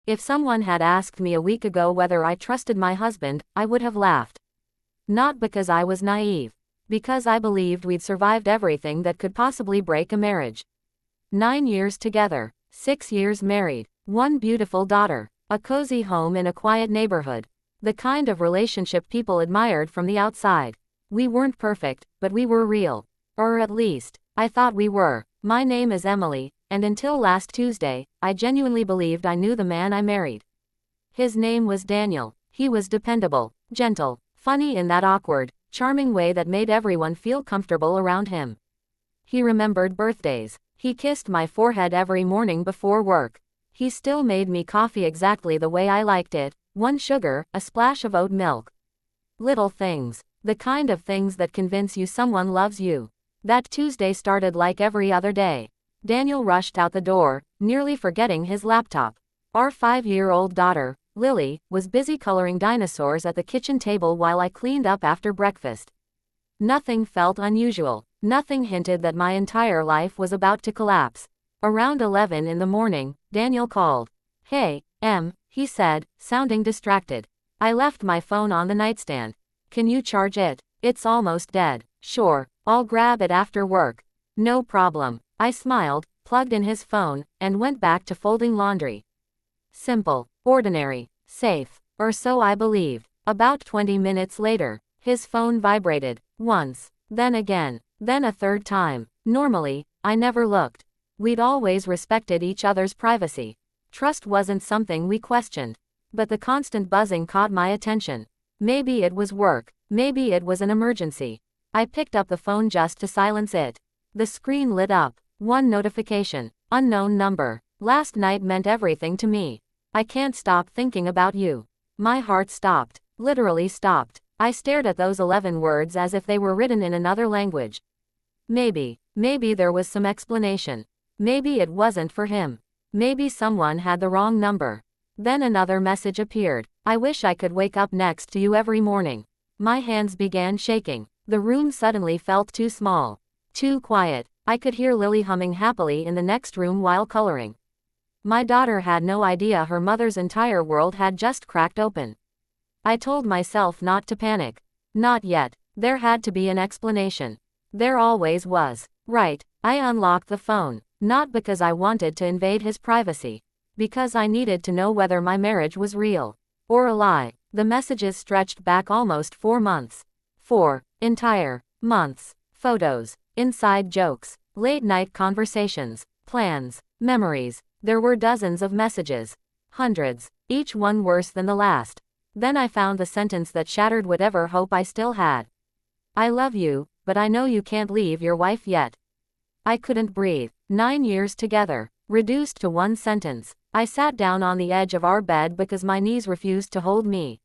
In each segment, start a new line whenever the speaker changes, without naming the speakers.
If someone had asked me a week ago whether I trusted my husband, I would have laughed. Not because I was naive. Because I believed we'd survived everything that could possibly break a marriage. 9 years together, 6 years married, 1 beautiful daughter, a cozy home in a quiet neighborhood. The kind of relationship people admired from the outside. We weren't perfect, but we were real. Or at least, I thought we were. My name is Emily, and until last Tuesday, I genuinely believed I knew the man I married. His name was Daniel. He was dependable, gentle, funny in that awkward, charming way that made everyone feel comfortable around him. He remembered birthdays. He kissed my forehead every morning before work. He still made me coffee exactly the way I liked it, 1 sugar, a splash of oat milk. Little things. The kind of things that convince you someone loves you. That Tuesday started like every other day. Daniel rushed out the door, nearly forgetting his laptop. Our 5-year-old daughter, Lily, was busy coloring dinosaurs at the kitchen table while I cleaned up after breakfast. Nothing felt unusual. Nothing hinted that my entire life was about to collapse. Around 11 in the morning, Daniel called. "Hey, Em," he said, sounding distracted. I left my phone on the nightstand. "Can you charge it? It's almost dead." "Sure, I'll grab it after work." "No problem." I smiled, plugged in his phone, and went back to folding laundry. Simple, ordinary, safe, or so I believed. About 20 minutes later, his phone vibrated, once, then again, then a third time. Normally, I never looked. We'd always respected each other's privacy. Trust wasn't something we questioned. But the constant buzzing caught my attention. Maybe it was work, maybe it was an emergency. I picked up the phone just to silence it. The screen lit up. 1 notification. Unknown number. Last night meant everything to me. I can't stop thinking about you. My heart stopped. Literally stopped. I stared at those 11 words as if they were written in another language. Maybe there was some explanation. Maybe it wasn't for him. Maybe someone had the wrong number. Then another message appeared. "I wish I could wake up next to you every morning." My hands began shaking. The room suddenly felt too small. Too quiet. I could hear Lily humming happily in the next room while coloring. My daughter had no idea her mother's entire world had just cracked open. I told myself not to panic. Not yet. There had to be an explanation. There always was. Right. I unlocked the phone. Not because I wanted to invade his privacy. Because I needed to know whether my marriage was real. Or a lie. The messages stretched back almost 4 months. 4 entire months. Photos. Inside jokes. Late night conversations. Plans. Memories. There were dozens of messages. Hundreds. Each one worse than the last. Then I found the sentence that shattered whatever hope I still had. "I love you, but I know you can't leave your wife yet." I couldn't breathe. 9 years together. Reduced to 1 sentence. I sat down on the edge of our bed because my knees refused to hold me.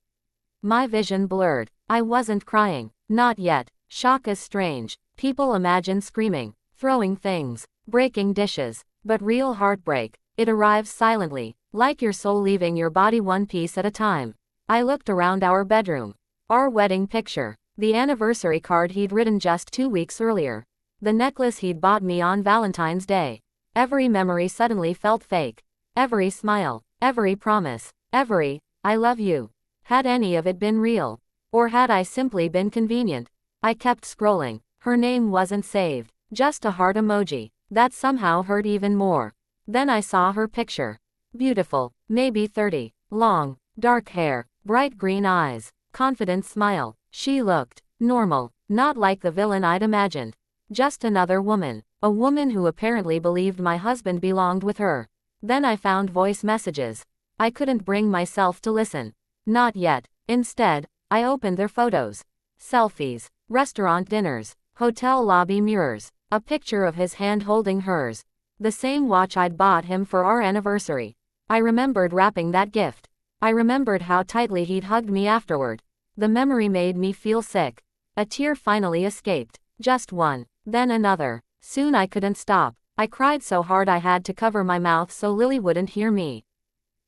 My vision blurred. I wasn't crying. Not yet. Shock is strange. People imagine screaming, throwing things, breaking dishes. But real heartbreak, it arrives silently, like your soul leaving your body 1 piece at a time. I looked around our bedroom. Our wedding picture. The anniversary card he'd written just 2 weeks earlier. The necklace he'd bought me on Valentine's Day. Every memory suddenly felt fake. Every smile, every promise, every, "I love you." Had any of it been real? Or had I simply been convenient? I kept scrolling. Her name wasn't saved. Just a heart emoji. That somehow hurt even more. Then I saw her picture. Beautiful, maybe 30. Long, dark hair, bright green eyes, confident smile. She looked normal, not like the villain I'd imagined. Just another woman. A woman who apparently believed my husband belonged with her. Then I found voice messages. I couldn't bring myself to listen. Not yet. Instead, I opened their photos. Selfies, restaurant dinners, hotel lobby mirrors, a picture of his hand holding hers. The same watch I'd bought him for our anniversary. I remembered wrapping that gift. I remembered how tightly he'd hugged me afterward. The memory made me feel sick. A tear finally escaped. Just one. Then another. Soon I couldn't stop. I cried so hard I had to cover my mouth so Lily wouldn't hear me.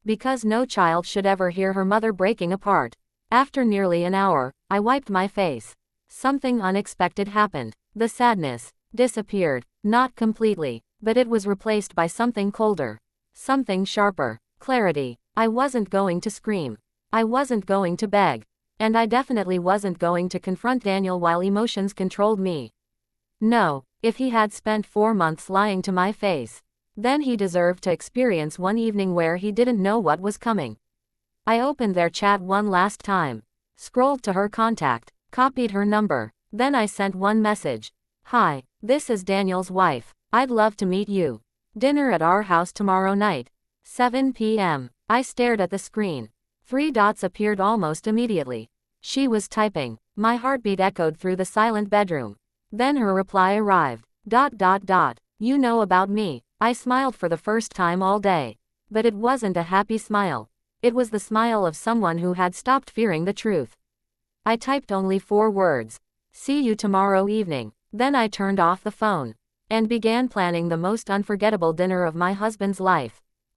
Because no child should ever hear her mother breaking apart. After nearly an hour, I wiped my face. Something unexpected happened. The sadness disappeared. Not completely, but it was replaced by something colder. Something sharper. Clarity. I wasn't going to scream. I wasn't going to beg. And I definitely wasn't going to confront Daniel while emotions controlled me. No, if he had spent 4 months lying to my face, then he deserved to experience one evening where he didn't know what was coming. I opened their chat one last time, scrolled to her contact, copied her number, then I sent one message. Hi, this is Daniel's wife. I'd love to meet you. Dinner at our house tomorrow night. 7 p.m. I stared at the screen. 3 dots appeared almost immediately. She was typing. My heartbeat echoed through the silent bedroom. Then her reply arrived. ... You know about me. I smiled for the first time all day. But it wasn't a happy smile. It was the smile of someone who had stopped fearing the truth. I typed only 4 words. See you tomorrow evening. Then I turned off the phone and began planning the most unforgettable dinner of my husband's life.